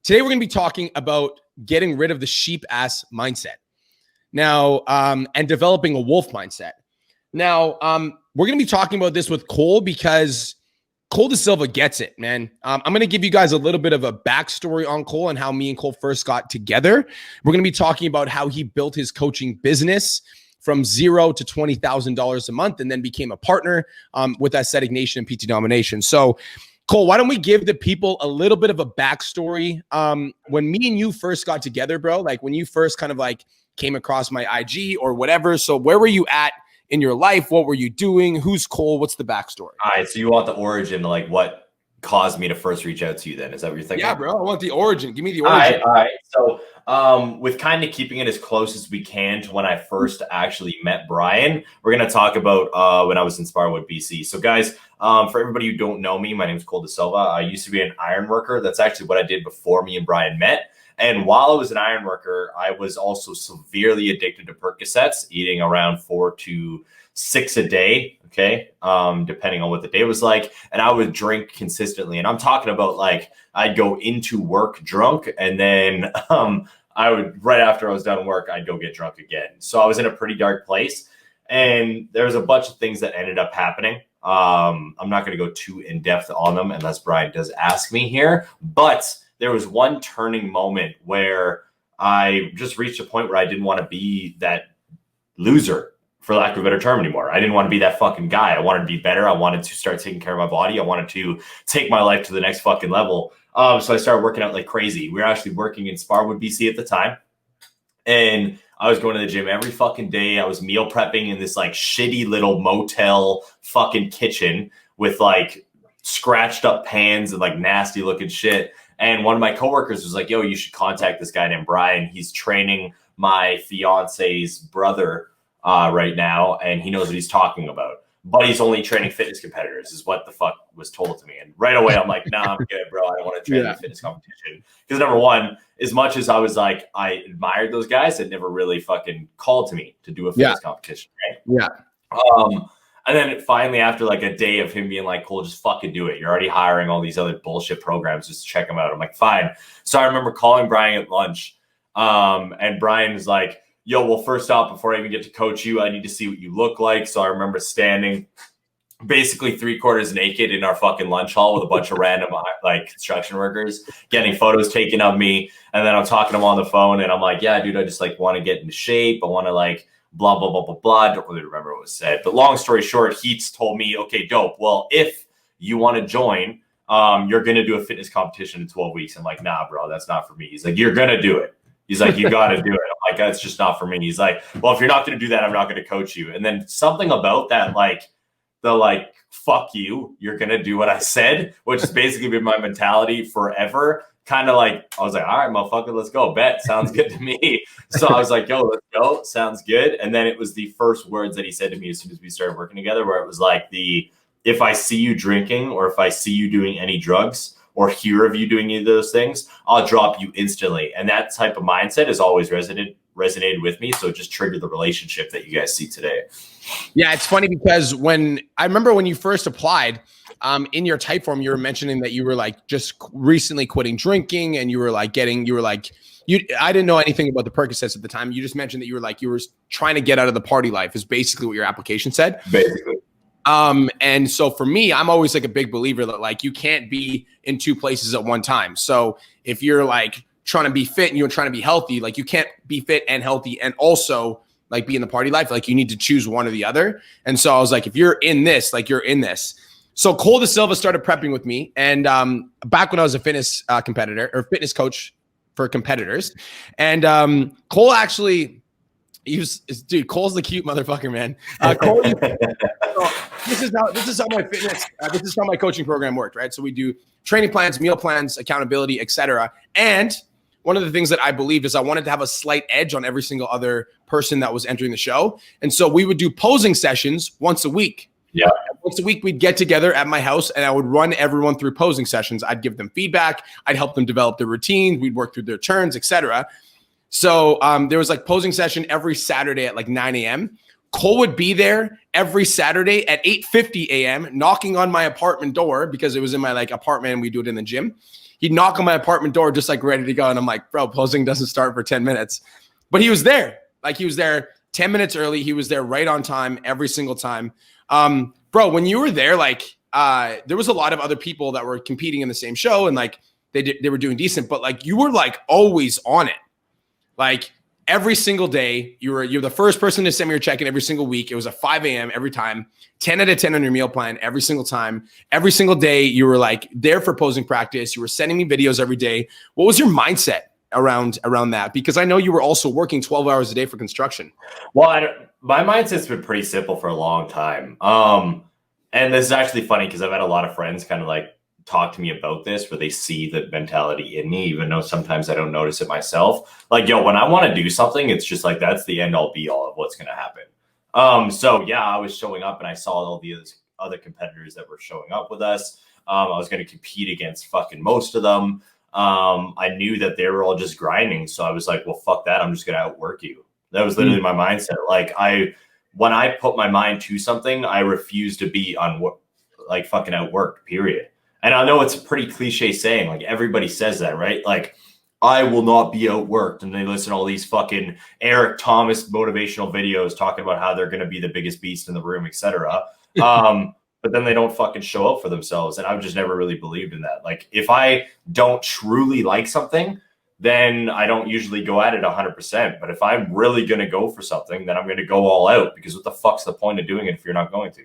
Today, we're going to be talking about getting rid of the sheep ass mindset now, and developing a wolf mindset. Now, we're going to be talking about this with Cole because Cole DaSilva gets it, man. I'm going to give you guys a little bit of a backstory on Cole and how me and Cole first got together. We're going to be talking about how he built his coaching business from $0 to $20,000 a month and then became a partner with Aesthetic Nation and PT Domination. So, Cole, why don't we give the people a little bit of a backstory? When me and you first got together, bro, like when you first kind of like came across my IG or whatever. So where were you at in your life? What were you doing? Who's Cole? What's the backstory? All right. So you want the origin, like what caused me to first reach out to you then? Is that what you're thinking? Yeah, bro. I want the origin. Give me the origin. All right. So with kind of keeping it as close as we can to when I first actually met Brian, we're going to talk about when I was in Sparwood, BC. So guys, for everybody who don't know me, my name is Cole DaSilva. I used to be an ironworker. That's actually what I did before me and Brian met. And while I was an ironworker, I was also severely addicted to Percosets, eating around 4 to 6 a day. Okay. Depending on what the day was like. And I would drink consistently. And I'm talking about like, I'd go into work drunk and then I would, right after I was done work, I'd go get drunk again. So I was in a pretty dark place and there was a bunch of things that ended up happening. I'm not going to go too in depth on them unless Brian does ask me here, but there was one turning moment where I just reached a point where I didn't want to be that loser, for lack of a better term, anymore. I didn't want to be that fucking guy. I wanted to be better. I wanted to start taking care of my body. I wanted to take my life to the next fucking level. So I started working out like crazy. We were actually working in Sparwood, BC at the time. And I was going to the gym every fucking day. I was meal prepping in this like shitty little motel fucking kitchen with like scratched up pans and like nasty looking shit. And one of my coworkers was like, yo, you should contact this guy named Brian. He's training my fiance's brother right now, and he knows what he's talking about. But he's only training fitness competitors, is what the fuck was told to me. And right away, I'm like, nah, I'm good, bro. I don't want to train a fitness competition. Because number one, as much as I was like, I admired those guys, it never really fucking called to me to do a fitness competition, right? Yeah. And then finally, after like a day of him being like, Cole, just fucking do it. You're already hiring all these other bullshit programs just to check them out. I'm like, fine. So I remember calling Brian at lunch. And Brian was like, yo, well, first off, before I even get to coach you, I need to see what you look like. So I remember standing basically 3/4 naked in our fucking lunch hall with a bunch of random like construction workers getting photos taken of me. And then I'm talking to him on the phone and I'm like, yeah, dude, I just like want to get into shape. I want to like blah, blah, blah, blah, blah. Don't really remember what was said. But long story short, he told me, okay, dope. Well, if you want to join, you're going to do a fitness competition in 12 weeks. I'm like, nah, bro, that's not for me. He's like, you're going to do it. He's like, you got to do it. I'm like, that's just not for me. He's like, well, if you're not going to do that, I'm not going to coach you. And then something about that, like the like, fuck you, you're going to do what I said, which has basically been my mentality forever. Kind of like, I was like, all right, motherfucker, let's go. Bet. Sounds good to me. So I was like, yo, let's go. Sounds good. And then it was the first words that he said to me as soon as we started working together, where it was like if I see you drinking or if I see you doing any drugs or hear of you doing any of those things, I'll drop you instantly. And that type of mindset has always resonated with me. So it just triggered the relationship that you guys see today. Yeah, it's funny because I remember when you first applied, in your type form, you were mentioning that you were like just recently quitting drinking and I didn't know anything about the Percocets at the time. You just mentioned that you were trying to get out of the party life is basically what your application said. Basically. And so for me, I'm always like a big believer that like you can't be in two places at one time. So if you're like trying to be fit and you're trying to be healthy, like you can't be fit and healthy and also like be in the party life. Like you need to choose one or the other. And so I was like, if you're in this, like you're in this. So Cole DaSilva started prepping with me. And back when I was a fitness competitor or fitness coach for competitors. And Cole actually, dude, Cole's the cute motherfucker, man. Cole, this is how my coaching program worked, right? So we do training plans, meal plans, accountability, etc. And one of the things that I believed is I wanted to have a slight edge on every single other person that was entering the show. And so we would do posing sessions once a week. Yeah. Once a week, we'd get together at my house and I would run everyone through posing sessions. I'd give them feedback. I'd help them develop their routine. We'd work through their turns, etc. So there was like posing session every Saturday at like 9 a.m. Cole would be there every Saturday at 8:50 a.m. knocking on my apartment door because it was in my like apartment and we do it in the gym. He'd knock on my apartment door just like ready to go. And I'm like, bro, posing doesn't start for 10 minutes. But he was there. Like he was there 10 minutes early. He was there right on time every single time. Bro, when you were there, like there was a lot of other people that were competing in the same show and like they were doing decent, but like you were like always on it. Like every single day, you're the first person to send me your check-in every single week. It was at 5 a.m. every time, 10 out of 10 on your meal plan every single time. Every single day, you were like there for posing practice. You were sending me videos every day. What was your mindset around that? Because I know you were also working 12 hours a day for construction. Well, my mindset's been pretty simple for a long time. And this is actually funny because I've had a lot of friends kind of like talk to me about this where they see the mentality in me, even though sometimes I don't notice it myself. Like, yo, when I want to do something, it's just like, that's the end all be all of what's going to happen. So yeah, I was showing up and I saw all the other competitors that were showing up with us. I was going to compete against fucking most of them. I knew that they were all just grinding. So I was like, well, fuck that. I'm just going to outwork you. That was literally my mindset. Like when I put my mind to something, I refuse to be like fucking outworked, period. And I know it's a pretty cliche saying, like everybody says that, right? Like, I will not be outworked. And they listen to all these fucking Eric Thomas motivational videos talking about how they're going to be the biggest beast in the room, etc. But then they don't fucking show up for themselves. And I've just never really believed in that. Like, if I don't truly like something, then I don't usually go at it 100%. But if I'm really going to go for something, then I'm going to go all out, because what the fuck's the point of doing it if you're not going to?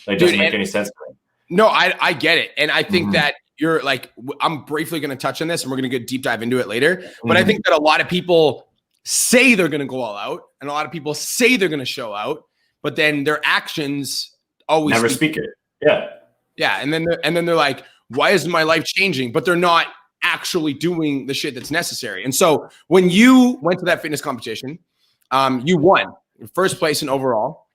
Like, it doesn't make any sense to me. No, I get it. And I think that you're like, I'm briefly going to touch on this and we're going to get deep dive into it later. But I think that a lot of people say they're going to go all out and a lot of people say they're going to show out, but then their actions always never speak it. Yeah. Yeah. And then they're like, why isn't my life changing? But they're not actually doing the shit that's necessary. And so when you went to that fitness competition, you won first place in overall,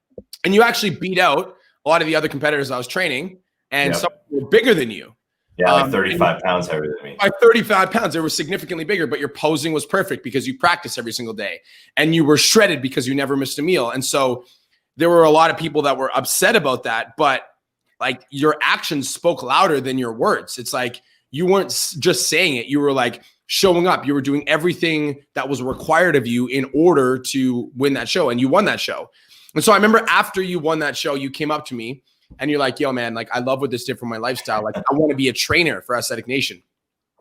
and you actually beat out a lot of the other competitors I was training. And some were bigger than you. Yeah, like 35 pounds heavier than me. By 35 pounds, they were significantly bigger, but your posing was perfect because you practiced every single day. And you were shredded because you never missed a meal. And so there were a lot of people that were upset about that, but like your actions spoke louder than your words. It's like you weren't just saying it. You were like showing up. You were doing everything that was required of you in order to win that show. And you won that show. And so I remember after you won that show, you came up to me and you're like, yo, man, like, I love what this did for my lifestyle. Like, I want to be a trainer for Aesthetic Nation.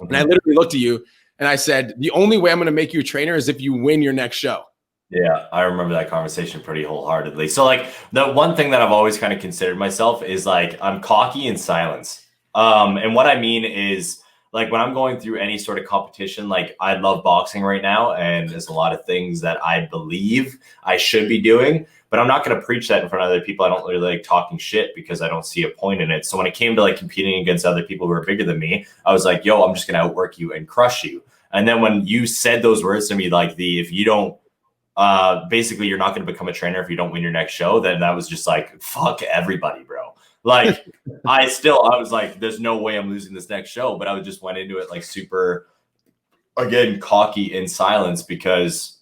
And I literally looked at you and I said, the only way I'm going to make you a trainer is if you win your next show. Yeah, I remember that conversation pretty wholeheartedly. So like the one thing that I've always kind of considered myself is like, I'm cocky in silence. And what I mean is like when I'm going through any sort of competition, like I love boxing right now. And there's a lot of things that I believe I should be doing, but I'm not going to preach that in front of other people. I don't really like talking shit because I don't see a point in it. So when it came to like competing against other people who are bigger than me, I was like, yo, I'm just going to outwork you and crush you. And then when you said those words to me, like if you don't, basically you're not going to become a trainer if you don't win your next show, then that was just like, fuck everybody, bro. Like I was like, there's no way I'm losing this next show. But I just went into it like super, again, cocky in silence, because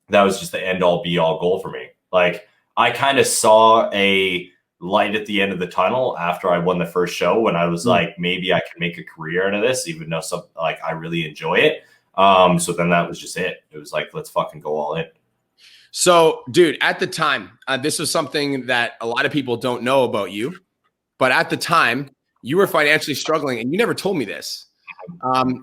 that was just the end all be all goal for me. Like I kind of saw a light at the end of the tunnel after I won the first show, when I was like, maybe I can make a career out of this, even though like I really enjoy it. So then that was just it. It was like, let's fucking go all in. So dude, at the time, this was something that a lot of people don't know about you, but at the time you were financially struggling and you never told me this.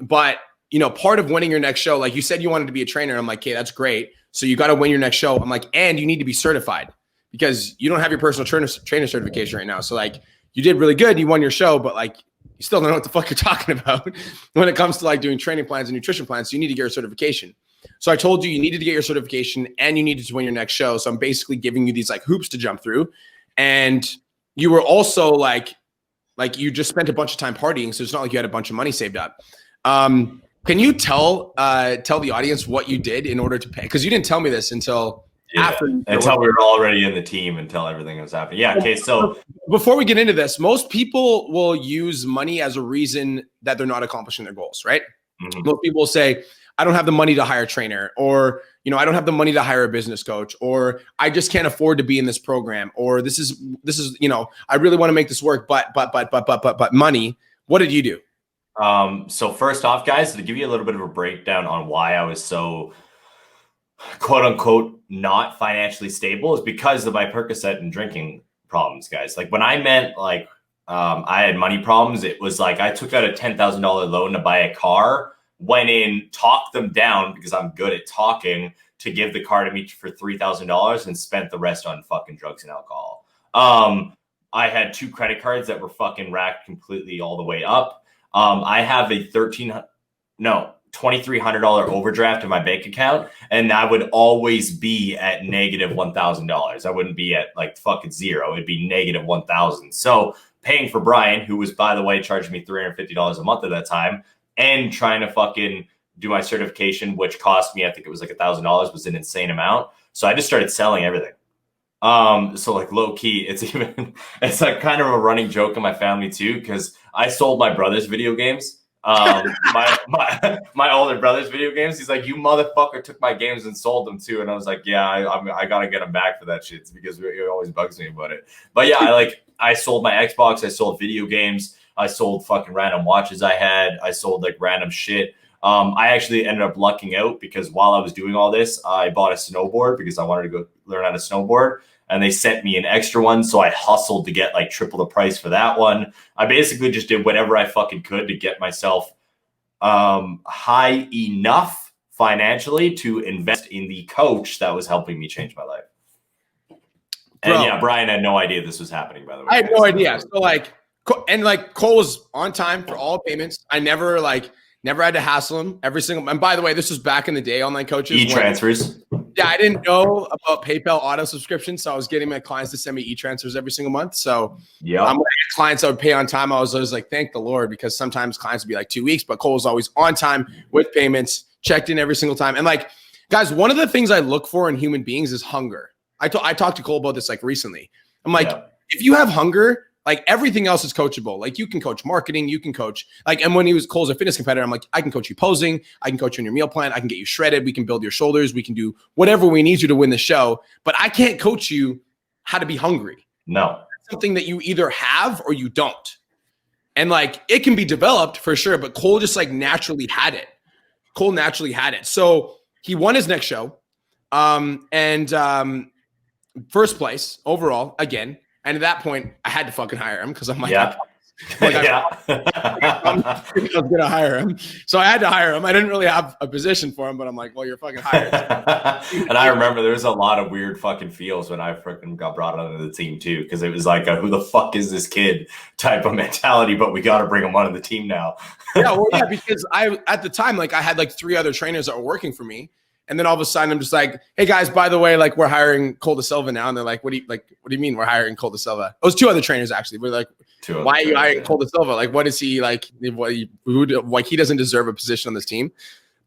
But you know, part of winning your next show, like you said, you wanted to be a trainer. I'm like, okay, that's great. So you got to win your next show. I'm like, and you need to be certified, because you don't have your personal trainer certification right now. So like you did really good. You won your show, but like you still don't know what the fuck you're talking about when it comes to like doing training plans and nutrition plans. So you need to get your certification. So I told you needed to get your certification and you needed to win your next show. So I'm basically giving you these like hoops to jump through. And you were also like you just spent a bunch of time partying. So it's not like you had a bunch of money saved up. Can you tell the audience what you did in order to pay? Because you didn't tell me this until after. Until we were already in the team, until everything was happening. Yeah. Okay. So before we get into this, most people will use money as a reason that they're not accomplishing their goals, right? Mm-hmm. Most people will say, I don't have the money to hire a trainer, or, you know, I don't have the money to hire a business coach, or I just can't afford to be in this program, or this is, you know, I really want to make this work, but money. What did you do? So first off, guys, to give you a little bit of a breakdown on why I was so quote unquote not financially stable is because of my Percocet and drinking problems, guys. Like when I meant like I had money problems, it was like I took out a $10,000 loan to buy a car, went in, talked them down because I'm good at talking to give the car to me for $3,000 and spent the rest on fucking drugs and alcohol. I had 2 credit cards that were fucking racked completely all the way up. I have a $2,300 overdraft in my bank account, and I would always be at negative $1,000. I wouldn't be at like fucking zero. It'd be negative 1,000. So paying for Brian, who was, by the way, charging me $350 a month at that time, and trying to fucking do my certification, which cost me, I think it was like $1,000, was an insane amount. So I just started selling everything. So like low key, it's like kind of a running joke in my family too, because I sold my brother's video games. My older brother's video games. He's like, you motherfucker took my games and sold them too. And I was like, yeah, I gotta get them back for that shit. It's because it always bugs me about it. But yeah, I sold my Xbox. I sold video games. I sold fucking random watches I had. I sold like random shit. I actually ended up lucking out because while I was doing all this, I bought a snowboard because I wanted to go learn how to snowboard. And they sent me an extra one. So I hustled to get like triple the price for that one. I basically just did whatever I fucking could to get myself high enough financially to invest in the coach that was helping me change my life. And yeah, Brian had no idea this was happening, by the way. I had no idea. So Cole was on time for all payments. I never had to hassle him every single. And by the way, this was back in the day, online coaches. E-transfers. Yeah, I didn't know about PayPal auto subscription, so I was getting my clients to send me e-transfers every single month. So yeah, I'm clients that would pay on time. I was always like, thank the Lord, because sometimes clients would be like 2 weeks, but Cole was always on time with payments, checked in every single time. And like, guys, one of the things I look for in human beings is hunger. I talked to Cole about this like recently. I'm like, if you have hunger, like everything else is coachable. Like you can coach marketing, you can coach and when Cole's a fitness competitor, I'm like, I can coach you posing, I can coach you on your meal plan, I can get you shredded, we can build your shoulders, we can do whatever we need you to win the show, but I can't coach you how to be hungry. No. That's something that you either have or you don't. And like it can be developed for sure, but Cole just like naturally had it. So he won his next show. First place overall again. And at that point, I had to fucking hire him because I'm like, I was going to hire him. So I had to hire him. I didn't really have a position for him, but I'm like, well, you're fucking hired. And I remember there was a lot of weird fucking feels when I freaking got brought onto the team too, because it was like, who the fuck is this kid type of mentality, but we got to bring him onto the team now. Yeah, because at the time, like I had like 3 other trainers that were working for me. And then all of a sudden I'm just like, hey guys, by the way, like we're hiring Cole DaSilva now. And they're like, what do you mean we're hiring Cole DaSilva? It was 2 other trainers actually. We're like, why are you hiring Cole DaSilva? Like, what is he like? He doesn't deserve a position on this team,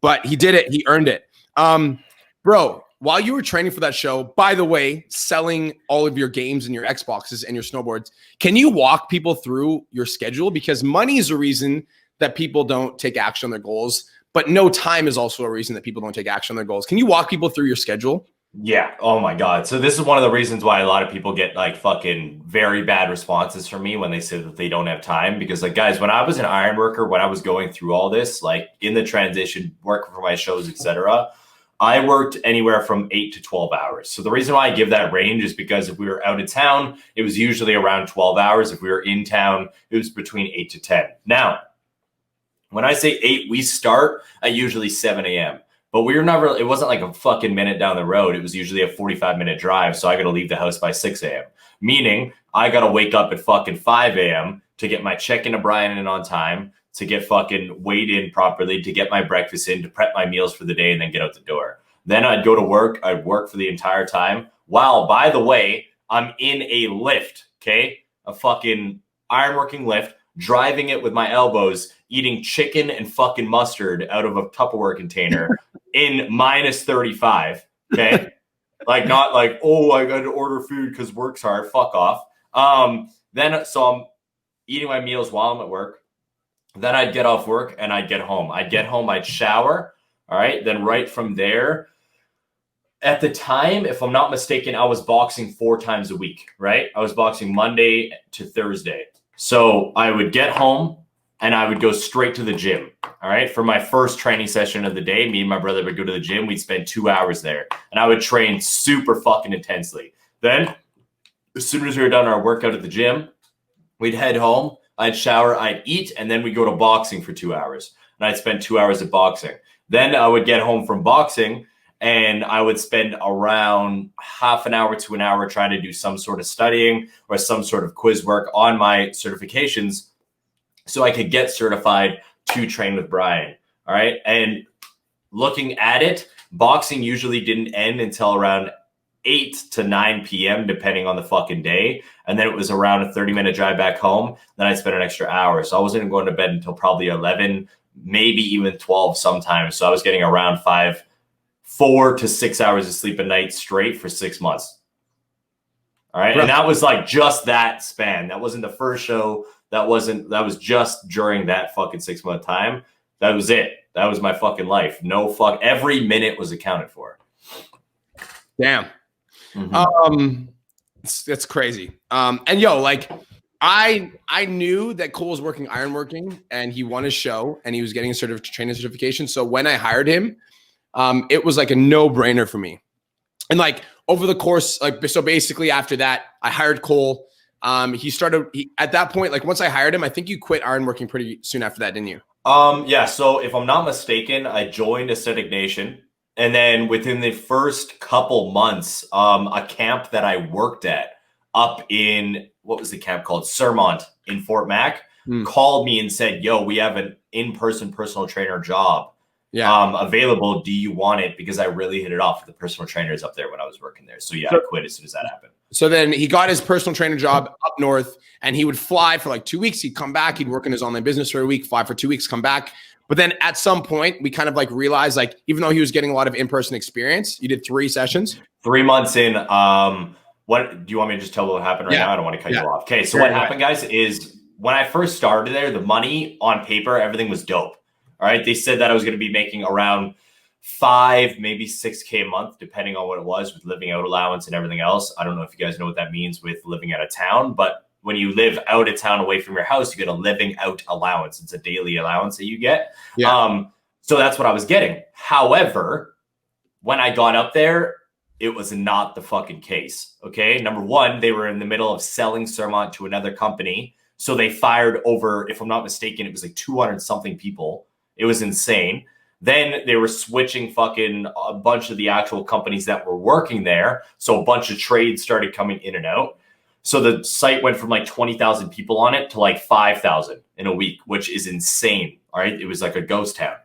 but he did it. He earned it. Bro, while you were training for that show, by the way, selling all of your games and your Xboxes and your snowboards, can you walk people through your schedule? Because money is a reason that people don't take action on their goals. But no time is also a reason that people don't take action on their goals. Can you walk people through your schedule? Yeah. Oh my God. So this is one of the reasons why a lot of people get like fucking very bad responses from me when they say that they don't have time. Because like, guys, when I was an ironworker, when I was going through all this, like in the transition, working for my shows, etc., I worked anywhere from 8 to 12 hours. So the reason why I give that range is because if we were out of town, it was usually around 12 hours. If we were in town, it was between 8 to 10. Now, when I say 8, we start at usually 7 a.m. But we were not really, it wasn't like a fucking minute down the road. It was usually a 45-minute drive. So I got to leave the house by 6 a.m. Meaning I got to wake up at fucking 5 a.m. to get my check into Brian in on time, to get fucking weighed in properly, to get my breakfast in, to prep my meals for the day, and then get out the door. Then I'd go to work. I'd work for the entire time. While, by the way, I'm in a lift, okay? A fucking ironworking lift, driving it with my elbows, eating chicken and fucking mustard out of a Tupperware container in minus 35. Okay. Like not like, oh, I got to order food because work's hard. Fuck off. So I'm eating my meals while I'm at work. Then I'd get off work and I'd get home. I'd shower. All right. Then right from there, at the time, if I'm not mistaken, I was boxing 4 times a week, right? I was boxing Monday to Thursday. So I would get home, and I would go straight to the gym. All right. For my first training session of the day, me and my brother would go to the gym. We'd spend 2 hours there, and I would train super fucking intensely. Then, as soon as we were done our workout at the gym, we'd head home. I'd shower, I'd eat, and then we'd go to boxing for 2 hours. And I'd spend 2 hours at boxing. Then I would get home from boxing, and I would spend around half an hour to an hour trying to do some sort of studying or some sort of quiz work on my certifications so I could get certified to train with Brian. All right. And looking at it, boxing usually didn't end until around 8 to 9 p.m., depending on the fucking day. And then it was around a 30-minute drive back home. Then I'd spend an extra hour. So I wasn't going to bed until probably 11, maybe even 12 sometimes. So I was getting around 4 to 6 hours of sleep a night straight for 6 months. All right. And that was like just that span. That wasn't the first show. That was just during that fucking 6 month time. That was it. That was my fucking life. Every minute was accounted for. Damn. Mm-hmm. That's crazy. And yo, like I knew that Cole was working ironworking and he won his show and he was getting a training certification. So when I hired him, it was like a no-brainer for me. And like over the course, so basically after that, I hired Cole. At that point, like once I hired him, I think you quit ironworking pretty soon after that, didn't you? Yeah. So if I'm not mistaken, I joined Aesthetic Nation. And then within the first couple months, a camp that I worked at up in, what was the camp called? Sermont in Fort Mac, called me and said, yo, we have an in-person personal trainer job available. Do you want it? Because I really hit it off with the personal trainers up there when I was working there. So yeah, I quit as soon as that happened. So then he got his personal trainer job up north and he would fly for like 2 weeks. He'd come back. He'd work in his online business for a week, fly for 2 weeks, come back. But then at some point, we kind of like realized, like, even though he was getting a lot of in-person experience, you did 3 sessions. 3 months in. What do you want me to just tell what happened right now? I don't want to cut you off. Okay. So what happened, guys, is when I first started there, the money on paper, everything was dope. All right. They said that I was going to be making around 5, maybe 6K a month, depending on what it was with living out allowance and everything else. I don't know if you guys know what that means with living out of town, but when you live out of town away from your house, you get a living out allowance. It's a daily allowance that you get. Yeah. So that's what I was getting. However, when I got up there, it was not the fucking case. Okay. Number one, they were in the middle of selling Sermont to another company. So they fired over, if I'm not mistaken, it was like 200 something people. It was insane. Then they were switching fucking a bunch of the actual companies that were working there. So a bunch of trades started coming in and out. So the site went from like 20,000 people on it to like 5,000 in a week, which is insane. All right. It was like a ghost town.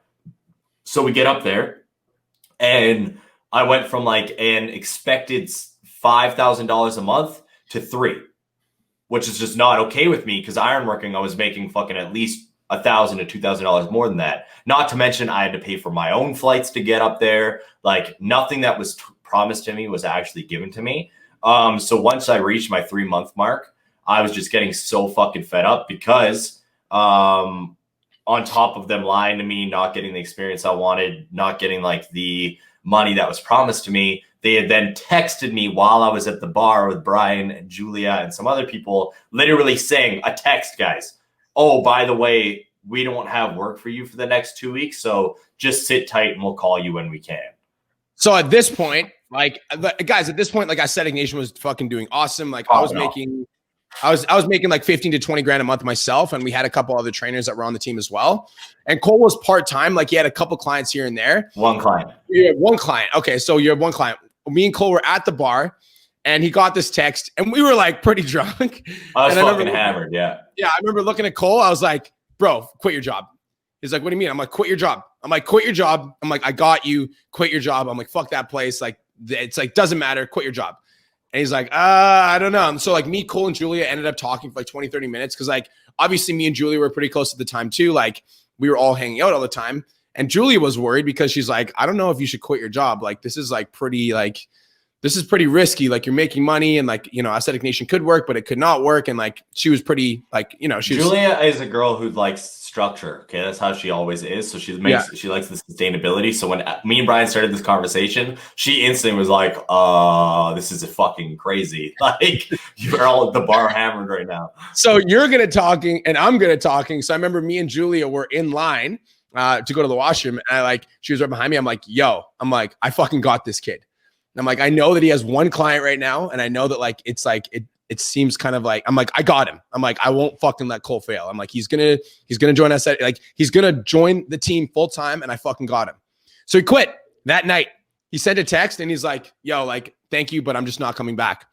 So we get up there and I went from like an expected $5,000 a month to 3, which is just not okay with me because ironworking, I was making fucking at least $1,000 to $2,000 more than that. Not to mention I had to pay for my own flights to get up there. Like nothing that was promised to me was actually given to me. So once I reached my 3-month mark, I was just getting so fucking fed up because on top of them lying to me, not getting the experience I wanted, not getting like the money that was promised to me, they had then texted me while I was at the bar with Brian and Julia and some other people, literally saying a text, guys. Oh, by the way, we don't have work for you for the next 2 weeks. So just sit tight and we'll call you when we can. So at this point, like guys, at this point, like Aesthetic Nation was fucking doing awesome. Like I was making like 15 to 20 grand a month myself. And we had a couple other trainers that were on the team as well. And Cole was part-time. Like he had a couple clients here and there. One client. Yeah, one client. Okay. So you have one client. Me and Cole were at the bar and he got this text and we were like pretty drunk. I was fucking hammered. Yeah. Yeah. I remember looking at Cole. I was like, bro, quit your job. He's like, what do you mean? I'm like, quit your job. I'm like, quit your job. I'm like, I got you. Quit your job. I'm like, fuck that place. Like, it's like, doesn't matter. Quit your job. And he's like, I don't know. And so like me, Cole, and Julia ended up talking for like 20, 30 minutes. Cause like, obviously me and Julia were pretty close at the time too. Like we were all hanging out all the time. And Julia was worried because she's like, I don't know if you should quit your job. Like, this is like pretty like, this is pretty risky. Like, you're making money, and like, you know, Aesthetic Nation could work, but it could not work. And like, she was pretty like, you know, Julia is a girl who likes structure. Okay, that's how she always is. So she likes the sustainability. So when me and Brian started this conversation, she instantly was like, this is fucking crazy. Like, you're all at the bar hammered right now. So you're good at talking and I'm good at talking. So I remember me and Julia were in line to go to the washroom, and she was right behind me. I'm like, yo, I fucking got this kid. And I'm like, I know that he has one client right now, and I know that like it's like it seems kind of like, I'm like, I got him. I'm like, I won't fucking let Cole fail. I'm like, he's gonna join us, like he's gonna join the team full time, and I fucking got him. So he quit that night. He sent a text and he's like, yo, like, thank you, but I'm just not coming back.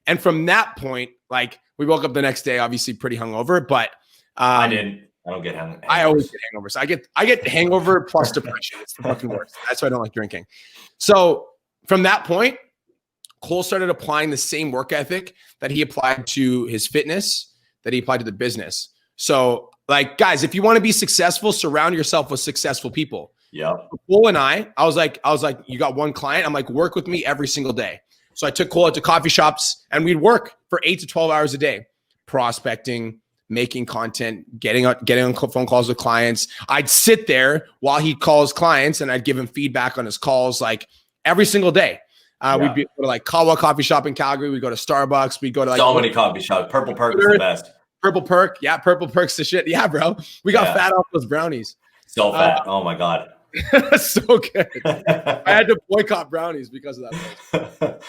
And from that point, like, we woke up the next day, obviously pretty hungover, but I don't get hangovers. I always get hangovers. I get hangover plus depression. It's the fucking worst. That's why I don't like drinking. So from that point, Cole started applying the same work ethic that he applied to his fitness, that he applied to the business. So like, guys, if you want to be successful, surround yourself with successful people. Yeah. Cole and I was like, you got one client. I'm like, work with me every single day. So I took Cole out to coffee shops, and we'd work for 8 to 12 hours a day, prospecting, making content, getting on phone calls with clients. I'd sit there while he calls clients, and I'd give him feedback on his calls, like every single day. We'd be go to like Kawa coffee shop in Calgary. We'd go to Starbucks. We'd go to like so many coffee shops. Purple Perk is the best. Purple Perk. Yeah. Purple Perk's the shit. Yeah, bro. We got fat off those brownies. So fat. Oh my God. So good. I had to boycott brownies because of that.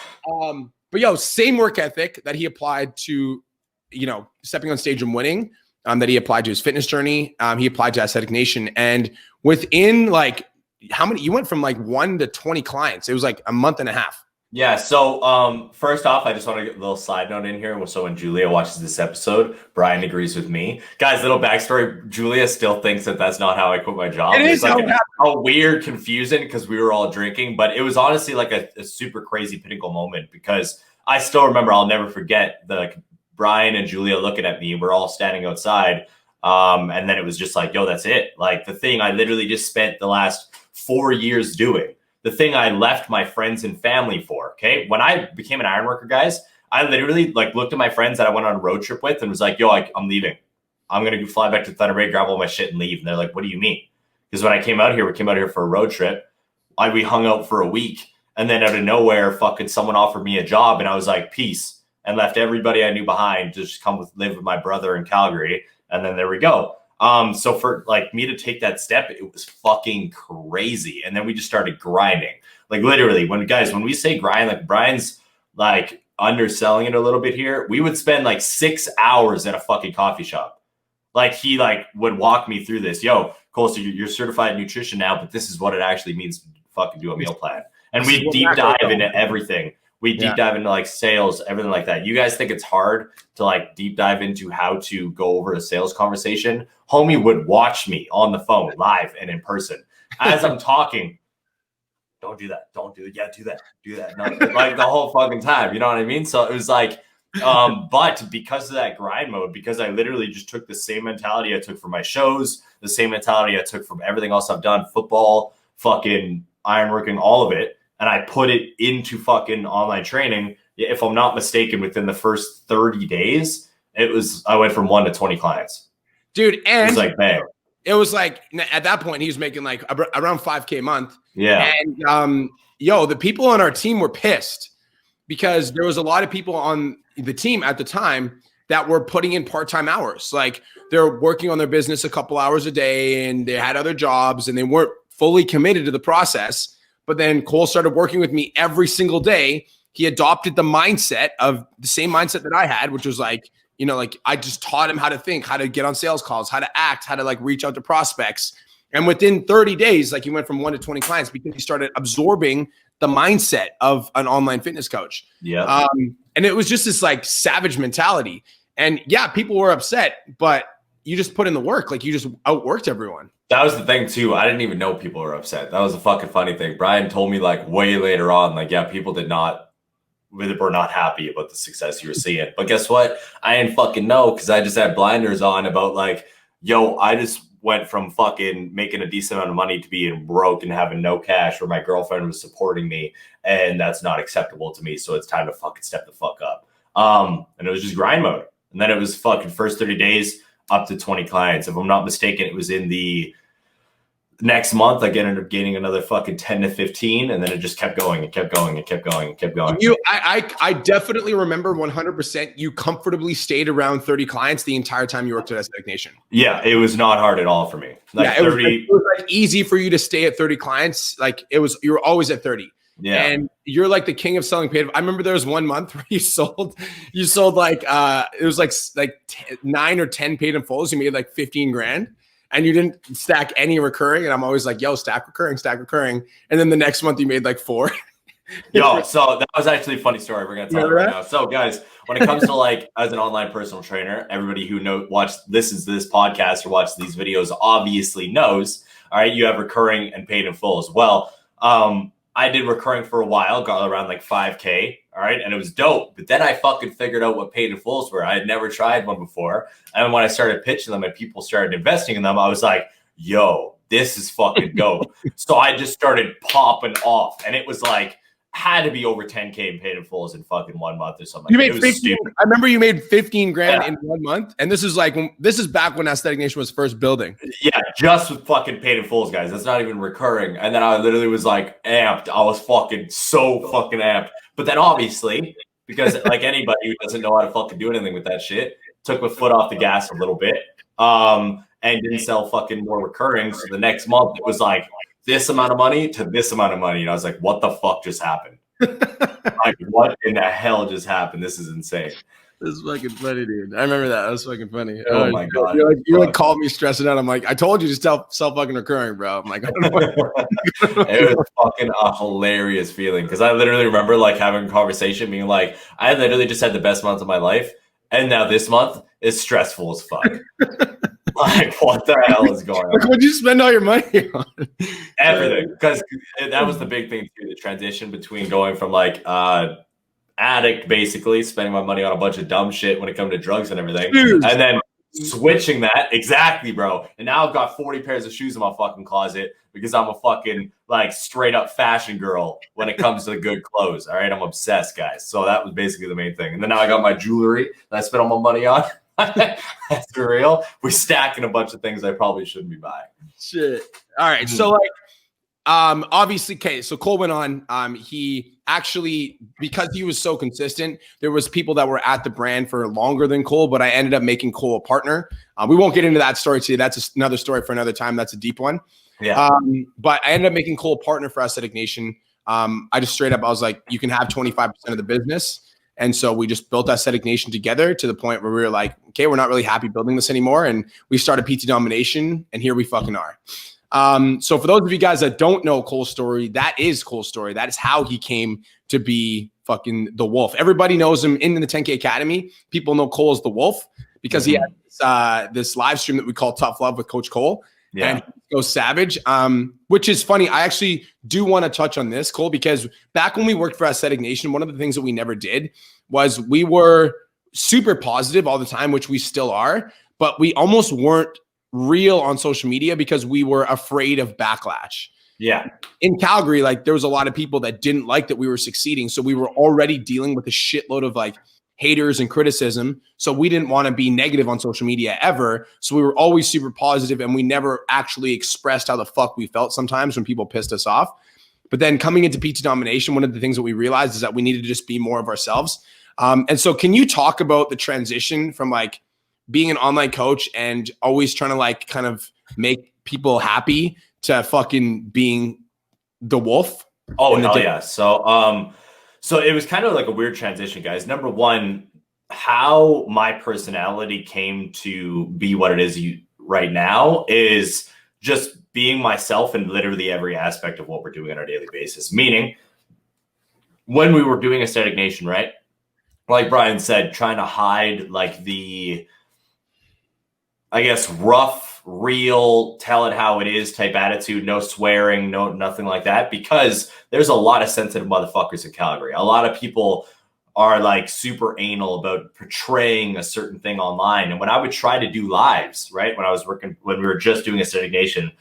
But yo, same work ethic that he applied to, you know, stepping on stage and winning, that he applied to his fitness journey. He applied to Aesthetic Nation, and within like, how many, you went from like 1 to 20 clients. It was like a month and a half. Yeah. So first off, I just want to get a little side note in here. So when Julia watches this episode, Brian agrees with me. Guys, little backstory. Julia still thinks that that's not how I quit my job. It is like a weird confusion because we were all drinking, but it was honestly like a super crazy pinnacle moment, because I still remember, I'll never forget Brian and Julia looking at me. We're all standing outside. And then it was just like, yo, that's it. Like the thing I literally just spent the last 4 years doing. The thing I left my friends and family for, okay? When I became an ironworker, guys, I literally like looked at my friends that I went on a road trip with and was like, yo, I'm leaving. I'm going to fly back to Thunder Bay, grab all my shit and leave. And they're like, what do you mean? Because when I came out here, we came out here for a road trip. We hung out for a week. And then out of nowhere, fucking someone offered me a job. And I was like, peace. And left everybody I knew behind to just live with my brother in Calgary. And then there we go. So for like me to take that step, it was fucking crazy. And then we just started grinding. Like literally when we say grind, like Brian's like underselling it a little bit here. We would spend like 6 hours at a fucking coffee shop. Like he like would walk me through this. Yo, Cole, so you're certified nutrition now, but this is what it actually means to fucking do a meal plan. And we deep dive into everything. We deep dive into like sales, everything like that. You guys think it's hard to like deep dive into how to go over a sales conversation? Homie would watch me on the phone live and in person as I'm talking. Don't do that. Don't do it. Yeah, do that. Do that. No, like the whole fucking time. You know what I mean? So it was like, but because of that grind mode, because I literally just took the same mentality I took from my shows, the same mentality I took from everything else I've done, football, fucking ironworking, all of it. And I put it into fucking online training. If I'm not mistaken, within the first 30 days, I went from 1 to 20 clients. Dude, and it was like, bang. It was like, at that point, he was making like around $5K a month. Yeah. And the people on our team were pissed because there was a lot of people on the team at the time that were putting in part-time hours. Like they're working on their business a couple hours a day, and they had other jobs, and they weren't fully committed to the process. But then Cole started working with me every single day. He adopted the mindset of the same mindset that I had, which was like, you know, like I just taught him how to think, how to get on sales calls, how to act, how to like reach out to prospects. And within 30 days, like he went from 1 to 20 clients because he started absorbing the mindset of an online fitness coach. Yeah. And it was just this like savage mentality. And yeah, people were upset, but you just put in the work. Like you just outworked everyone. That was the thing too. I didn't even know people were upset. That was a fucking funny thing. Brian told me like way later on, like, yeah, people were not happy about the success you were seeing. But guess what? I didn't fucking know because I just had blinders on about like, yo, I just went from fucking making a decent amount of money to being broke and having no cash, where my girlfriend was supporting me, and that's not acceptable to me. So it's time to fucking step the fuck up. And it was just grind mode. And then it was fucking first 30 days up to 20 clients. If I'm not mistaken, it was in the next month, I ended up gaining another fucking 10 to 15, and then it just kept going and kept going and kept going and kept going. I definitely remember 100% you comfortably stayed around 30 clients the entire time you worked at Aesthetic Nation. Yeah, it was not hard at all for me. Like yeah, it was like easy for you to stay at 30 clients. Like you were always at 30. Yeah. And you're like the king of selling paid. I remember there was 1 month where you sold like it was like 9 or 10 paid in fulls. You made like 15 grand. And you didn't stack any recurring. And I'm always like, yo, stack recurring. And then the next month you made like 4. Yo, so that was actually a funny story. We're going to tell it right now. So guys, when it comes to like, as an online personal trainer, everybody who listens to this podcast or watches these videos obviously knows, all right, you have recurring and paid in full as well. I did recurring for a while, got around like 5K. All right. And it was dope. But then I fucking figured out what paid in fulls were. I had never tried one before. And when I started pitching them and people started investing in them, I was like, yo, this is fucking dope. So I just started popping off. And it was like, had to be over 10K in paid in fulls in fucking 1 month or something. You made 15. I remember you made 15 grand in 1 month. And this is back when Aesthetic Nation was first building. Yeah, just with fucking paid in fulls, guys. That's not even recurring. And then I literally was like amped. I was fucking so fucking amped. But then obviously, because like anybody who doesn't know how to fucking do anything with that shit, took my foot off the gas a little bit. And didn't sell fucking more recurring. So the next month it was like this amount of money to this amount of money. And I was like, what the fuck just happened? Like, what in the hell just happened? This is insane. This is fucking funny, dude. I remember that. That was fucking funny. Oh my God. You like called me stressing out. I'm like, I told you to sell fucking recurring, bro. I'm like, I don't know. It was fucking a hilarious feeling. Cause I literally remember like having a conversation being like, I literally just had the best month of my life. And now this month is stressful as fuck. Like, what the hell is going on? Like, what'd you spend all your money on? Everything. Because that was the big thing too, the transition between going from like addict, basically spending my money on a bunch of dumb shit when it comes to drugs and everything. Dude. And then switching that. Exactly, bro. And now I've got 40 pairs of shoes in my fucking closet because I'm a fucking like straight up fashion girl when it comes to good clothes. All right. I'm obsessed, guys. So that was basically the main thing. And then now I got my jewelry that I spent all my money on. That's for real. We're stacking a bunch of things I probably shouldn't be buying. Shit. All right. So like, obviously, okay, so Cole went on. He actually, because he was so consistent, there was people that were at the brand for longer than Cole, but I ended up making Cole a partner. We won't get into that story today. That's another story for another time. That's a deep one. Yeah. But I ended up making Cole a partner for Aesthetic Nation. I just straight up, I was like, you can have 25% of the business. And so we just built Aesthetic Nation together to the point where we were like, okay, we're not really happy building this anymore. And we started PT Domination, and here we fucking are. So for those of you guys that don't know Cole's story, that is Cole's story. That is how he came to be fucking the Wolf. Everybody knows him in the 10K Academy. People know Cole as the Wolf because he had this live stream that we call Tough Love with Coach Cole. Yeah. And he goes savage, which is funny. I actually do want to touch on this, Cole, because back when we worked for Aesthetic Nation, one of the things that we never did was we were super positive all the time, which we still are, but we almost weren't real on social media because we were afraid of backlash. Yeah. In Calgary, like there was a lot of people that didn't like that we were succeeding. So we were already dealing with a shitload of like haters and criticism. So we didn't want to be negative on social media ever. So we were always super positive, and we never actually expressed how the fuck we felt sometimes when people pissed us off. But then coming into PT Domination, one of the things that we realized is that we needed to just be more of ourselves. And so can you talk about the transition from like being an online coach and always trying to like kind of make people happy to fucking being the Wolf? Oh, hell yeah. So it was kind of like a weird transition, guys. Number one, how my personality came to be what it is right now is just being myself in literally every aspect of what we're doing on our daily basis. Meaning, when we were doing Aesthetic Nation, right? Like Brian said, trying to hide like the, I guess, rough, real, tell it how it is type attitude, no swearing, no nothing like that, because there's a lot of sensitive motherfuckers in Calgary. A lot of people are like super anal about portraying a certain thing online. And when I would try to do lives, right, when we were just doing a stagnation,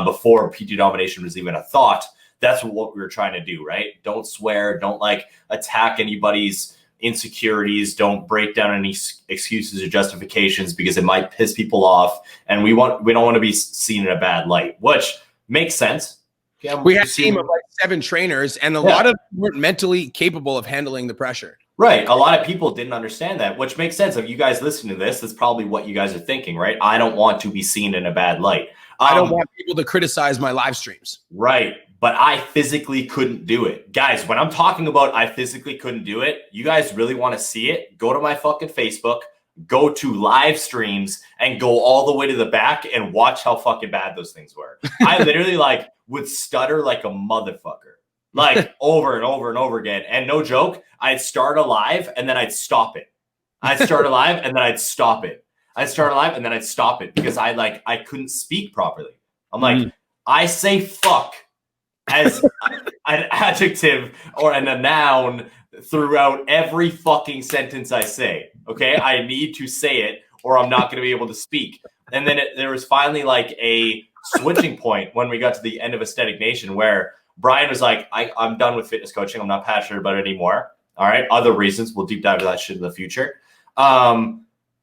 before PT domination was even a thought, that's what we were trying to do, right? Don't swear, don't like attack anybody's insecurities, don't break down any excuses or justifications because it might piss people off, and we don't want to be seen in a bad light, which makes sense. Yeah, we had a team of like 7 trainers, and a lot of them weren't mentally capable of handling the pressure. Right. A lot of people didn't understand that, which makes sense. If you guys listen to this, that's probably what you guys are thinking, right? I don't want to be seen in a bad light. I don't want people to criticize my live streams. Right. But I physically couldn't do it. Guys, when I'm talking about I physically couldn't do it, you guys really want to see it? Go to my fucking Facebook, go to live streams, and go all the way to the back and watch how fucking bad those things were. I literally like would stutter like a motherfucker, like over and over and over again. And no joke, I'd start a live and then I'd stop it. I'd start a live and then I'd stop it. I'd start a live and then I'd stop it because I couldn't speak properly. I'm like, I say fuck as an adjective or a noun throughout every fucking sentence I say. Okay, I need to say it or I'm not going to be able to speak. And then there was finally like a switching point when we got to the end of Aesthetic Nation where Brian was like, I'm done with fitness coaching. I'm not passionate about it anymore. All right, other reasons. We'll deep dive into that shit in the future.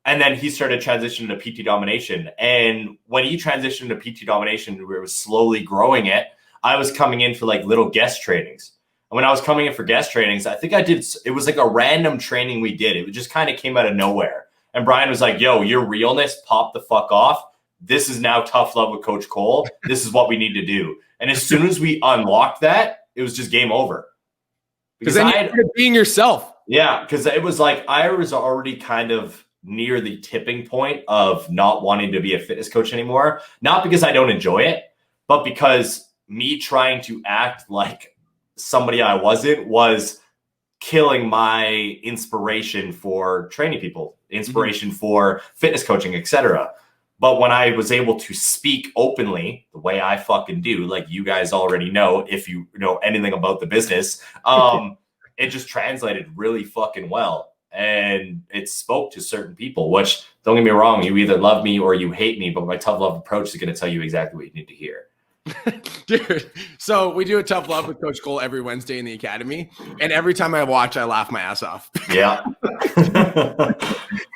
And then he started transitioning to PT domination. And when he transitioned to PT domination, we were slowly growing it. I was coming in for like little guest trainings. And when I was coming in for guest trainings, I think it was like a random training we did. It just kind of came out of nowhere. And Brian was like, yo, your realness popped the fuck off. This is now Tough Love with Coach Cole. This is what we need to do. And as soon as we unlocked that, it was just game over. Because then you started being yourself. Yeah, because it was like I was already kind of near the tipping point of not wanting to be a fitness coach anymore. Not because I don't enjoy it, but because me trying to act like somebody I wasn't was killing my inspiration for training people, inspiration for fitness coaching, etc. But when I was able to speak openly the way I fucking do, like you guys already know, if you know anything about the business, it just translated really fucking well. And it spoke to certain people, which, don't get me wrong, you either love me or you hate me, but my tough love approach is going to tell you exactly what you need to hear. Dude, so we do a Tough Love with Coach Cole every Wednesday in the academy, and every time I watch, I laugh my ass off. Yeah.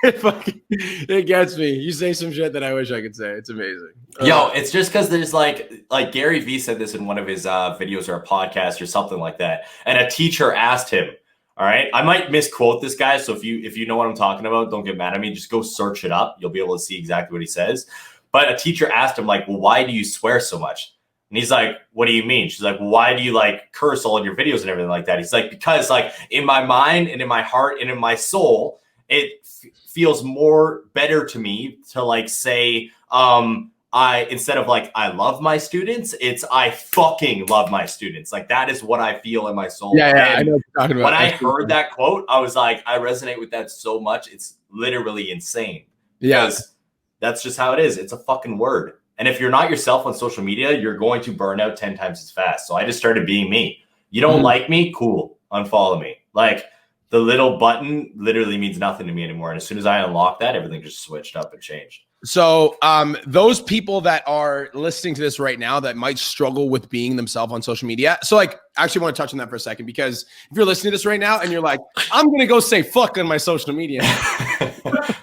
It gets me. You say some shit that I wish I could say. It's amazing. Yo, it's just because there's like Gary Vee said this in one of his videos or a podcast or something like that, and a teacher asked him, all right, I might misquote this guy, so if you know what I'm talking about, don't get mad at me. Just go search it up. You'll be able to see exactly what he says. But a teacher asked him, like, well, why do you swear so much? And he's like, what do you mean? She's like, well, why do you like curse all in your videos and everything like that? He's like, because like in my mind and in my heart and in my soul, it feels more better to me to like say, instead of like, I love my students, it's I fucking love my students. Like that is what I feel in my soul. Yeah, I know what you're talking about. When I heard that quote, I was like, I resonate with that so much. It's literally insane. Yeah. That's just how it is. It's a fucking word. And if you're not yourself on social media, you're going to burn out 10 times as fast. So I just started being me. You don't like me? Cool. Unfollow me. Like the little button literally means nothing to me anymore. And as soon as I unlocked that, everything just switched up and changed. So those people that are listening to this right now that might struggle with being themselves on social media. So like, I actually want to touch on that for a second, because if you're listening to this right now and you're like, I'm going to go say fuck on my social media.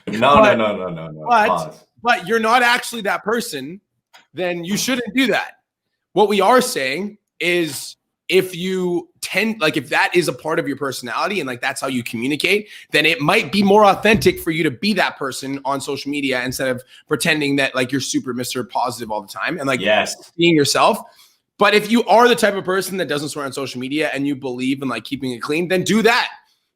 No. But you're not actually that person, then you shouldn't do that. What we are saying is if you if that is a part of your personality and like that's how you communicate, then it might be more authentic for you to be that person on social media instead of pretending that like you're super Mr. Positive all the time and like being yourself. But if you are the type of person that doesn't swear on social media and you believe in like keeping it clean, then do that,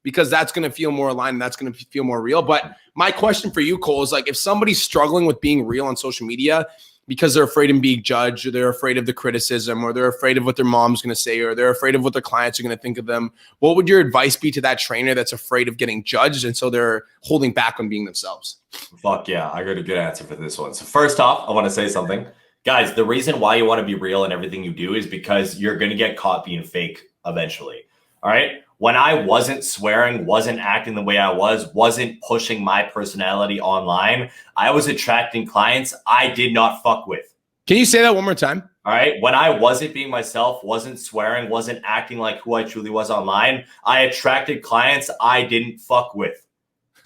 because that's going to feel more aligned and that's going to feel more real. But my question for you, Cole, is like if somebody's struggling with being real on social media because they're afraid of being judged, or they're afraid of the criticism, or they're afraid of what their mom's going to say, or they're afraid of what their clients are going to think of them, what would your advice be to that trainer that's afraid of getting judged and so they're holding back on being themselves? Fuck yeah, I got a good answer for this one. So first off, I want to say something. Guys, the reason why you want to be real in everything you do is because you're going to get caught being fake eventually. All right. When I wasn't swearing, wasn't acting the way I was, wasn't pushing my personality online, I was attracting clients I did not fuck with. Can you say that one more time? All right. When I wasn't being myself, wasn't swearing, wasn't acting like who I truly was online, I attracted clients I didn't fuck with.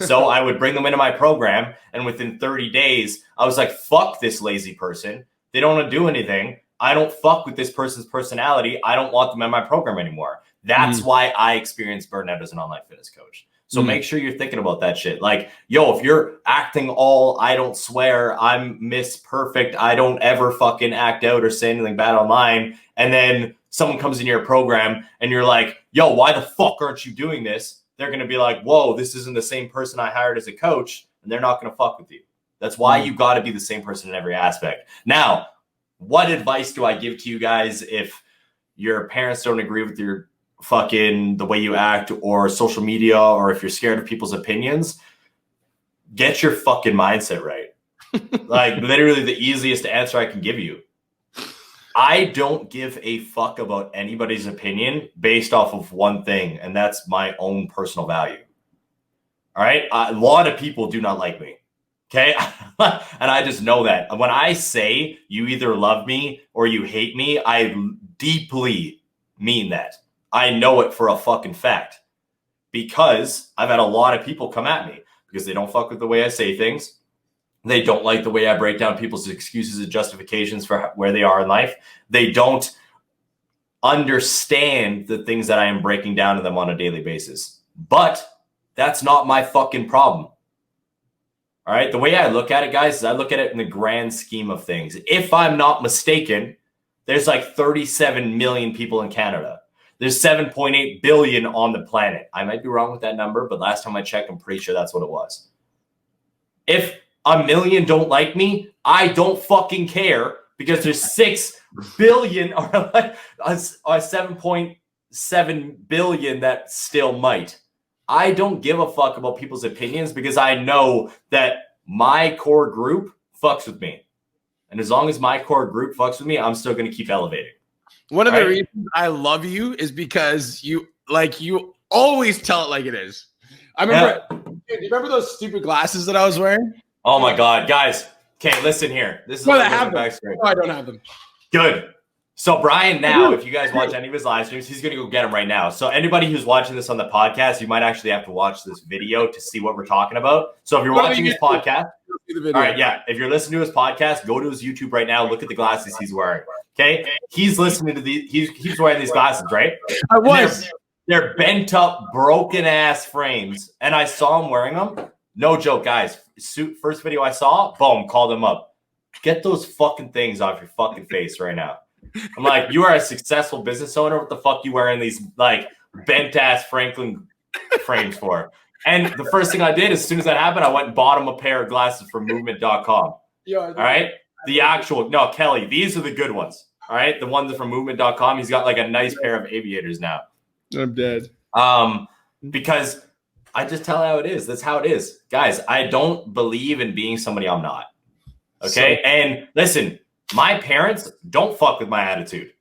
So I would bring them into my program. And within 30 days, I was like, fuck this lazy person. They don't want to do anything. I don't fuck with this person's personality. I don't want them in my program anymore. That's why I experienced burnout as an online fitness coach. So make sure you're thinking about that shit. Like, yo, if you're acting all, I don't swear, I'm Miss Perfect, I don't ever fucking act out or say anything bad online, and then someone comes in your program and you're like, yo, why the fuck aren't you doing this? They're going to be like, whoa, this isn't the same person I hired as a coach, and they're not going to fuck with you. That's why you got to be the same person in every aspect. Now, what advice do I give to you guys if your parents don't agree with your fucking the way you act or social media, or if you're scared of people's opinions? Get your fucking mindset right. Like, literally the easiest answer I can give you. I don't give a fuck about anybody's opinion based off of one thing, and that's my own personal value. All right. A lot of people do not like me. Okay. And I just know that. When I say you either love me or you hate me, I deeply mean that. I know it for a fucking fact, because I've had a lot of people come at me because they don't fuck with the way I say things. They don't like the way I break down people's excuses and justifications for where they are in life. They don't understand the things that I am breaking down to them on a daily basis. But that's not my fucking problem. All right. The way I look at it, guys, is I look at it in the grand scheme of things. If I'm not mistaken, there's like 37 million people in Canada. There's 7.8 billion on the planet. I might be wrong with that number, but last time I checked, I'm pretty sure that's what it was. If a million don't like me, I don't fucking care, because there's 6 billion or 7.7 billion that still might. I don't give a fuck about people's opinions, because I know that my core group fucks with me. And as long as my core group fucks with me, I'm still going to keep elevating. One of the reasons I love you is because you always tell it like it is. I remember, do you remember those stupid glasses that I was wearing? Oh my God, guys. Okay, listen here. This is no, I have them. No, I don't have them. Good. So Brian, now, if you guys watch any of his live streams, he's going to go get them right now. So anybody who's watching this on the podcast, you might actually have to watch this video to see what we're talking about. So if you're watching his podcast, all right, yeah. If you're listening to his podcast, go to his YouTube right now. Look at the glasses he's wearing. Okay, he's listening to these. He's wearing these glasses, right? I was. They're bent up, broken ass frames, and I saw him wearing them. No joke, guys. First video I saw, boom, called him up. Get those fucking things off your fucking face right now. I'm like, you are a successful business owner. What the fuck you wearing these like bent ass Franklin frames for? And the first thing I did, as soon as that happened, I went and bought him a pair of glasses from movement.com. Yeah, all right. The actual, no, Kelly, these are the good ones. All right. The ones from movement.com. He's got like a nice pair of aviators now. I'm dead. Because I just tell how it is. That's how it is. Guys, I don't believe in being somebody I'm not. Okay. And listen, my parents don't fuck with my attitude.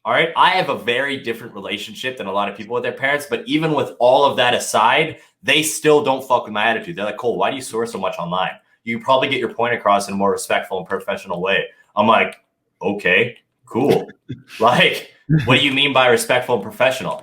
All right. I have a very different relationship than a lot of people with their parents. But even with all of that aside, they still don't fuck with my attitude. They're like, Cole, why do you swear so much online? You probably get your point across in a more respectful and professional way. I'm like, okay, cool. Like, what do you mean by respectful and professional?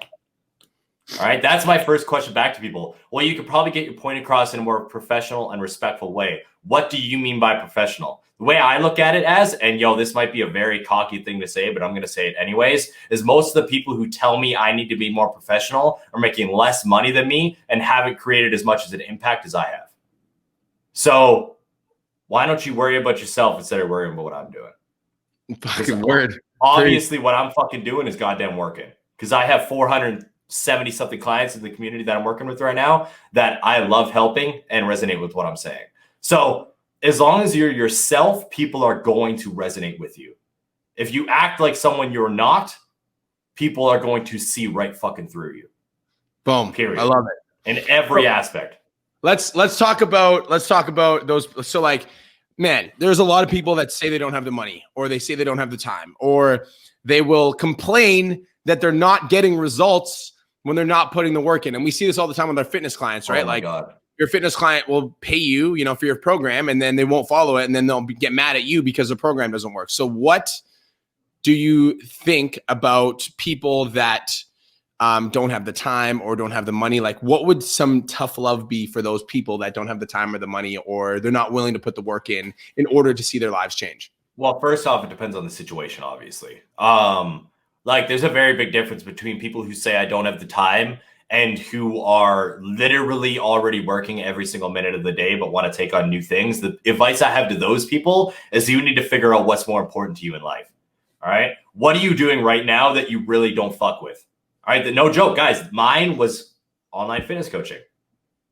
All right. That's my first question back to people. Well, you could probably get your point across in a more professional and respectful way. What do you mean by professional? The way I look at it as, and yo, this might be a very cocky thing to say, but I'm going to say it anyways, is most of the people who tell me I need to be more professional are making less money than me and haven't created as much as an impact as I have. So why don't you worry about yourself instead of worrying about what I'm doing? Fucking word. Obviously, what I'm fucking doing is goddamn working, because I have 470 something clients in the community that I'm working with right now that I love helping and resonate with what I'm saying. So as long as you're yourself, people are going to resonate with you. If you act like someone you're not, people are going to see right fucking through you. Boom. Period. I love it. In every aspect. Let's talk about those. So like, man, there's a lot of people that say they don't have the money, or they say they don't have the time, or they will complain that they're not getting results when they're not putting the work in. And we see this all the time with our fitness clients, right? Oh my like God. Your fitness client will pay you, you know, for your program, and then they won't follow it, and then they'll get mad at you because the program doesn't work. So what do you think about people that don't have the time or don't have the money? Like, what would some tough love be for those people that don't have the time or the money, or they're not willing to put the work in order to see their lives change? Well, first off, it depends on the situation, obviously. Like, there's a very big difference between people who say I don't have the time and who are literally already working every single minute of the day but want to take on new things. The advice I have to those people is you need to figure out what's more important to you in life. All right? What are you doing right now that you really don't fuck with? All right? No joke, guys. Mine was online fitness coaching.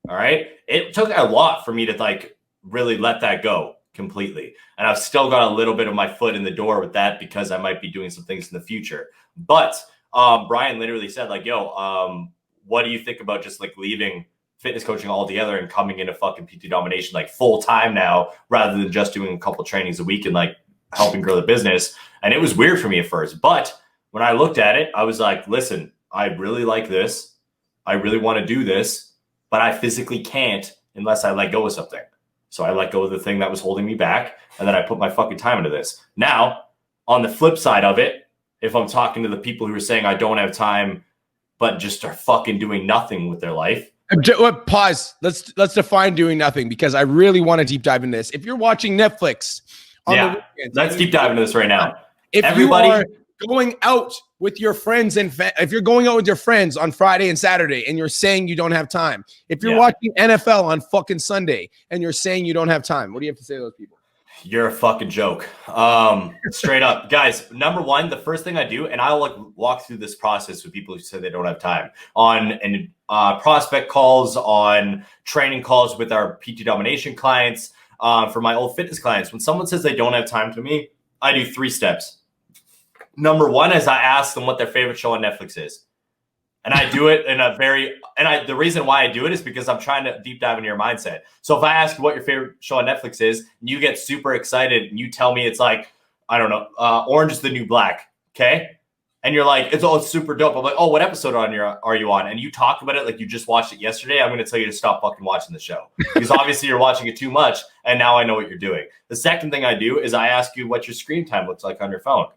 All right? It took a lot for me to like really let that go completely. And I've still got a little bit of my foot in the door with that because I might be doing some things in the future. But Brian literally said like, yo, what do you think about just like leaving fitness coaching altogether and coming into fucking PT domination like full time now, rather than just doing a couple trainings a week and like helping grow the business? And it was weird for me at first, but when I looked at it, I was like, listen, I really like this. I really want to do this, but I physically can't unless I let go of something. So I let go of the thing that was holding me back, and then I put my fucking time into this. Now, on the flip side of it, if I'm talking to the people who are saying I don't have time but just are fucking doing nothing with their life. Pause. Let's define doing nothing, because I really want to deep dive into this. If you're watching Netflix on the weekends, let's deep dive into this right now. If everybody, you are going out with your friends and if you're going out with your friends on Friday and Saturday and you're saying you don't have time, if you're watching NFL on fucking Sunday and you're saying you don't have time, what do you have to say to those people? You're a fucking joke. Straight up. Guys, number one, the first thing I do, and I'll like walk through this process with people who say they don't have time on prospect calls, on training calls with our PT domination clients, for my old fitness clients. When someone says they don't have time to me, I do 3 steps. Number one is I ask them what their favorite show on Netflix is. And I do it in a the reason why I do it is because I'm trying to deep dive into your mindset. So if I ask you what your favorite show on Netflix is, and you get super excited and you tell me it's like, I don't know, Orange is the New Black, okay? And you're like, it's super dope. I'm like, oh, what episode are you on? And you talk about it like you just watched it yesterday. I'm going to tell you to stop fucking watching the show. Because obviously you're watching it too much, and now I know what you're doing. The second thing I do is I ask you what your screen time looks like on your phone.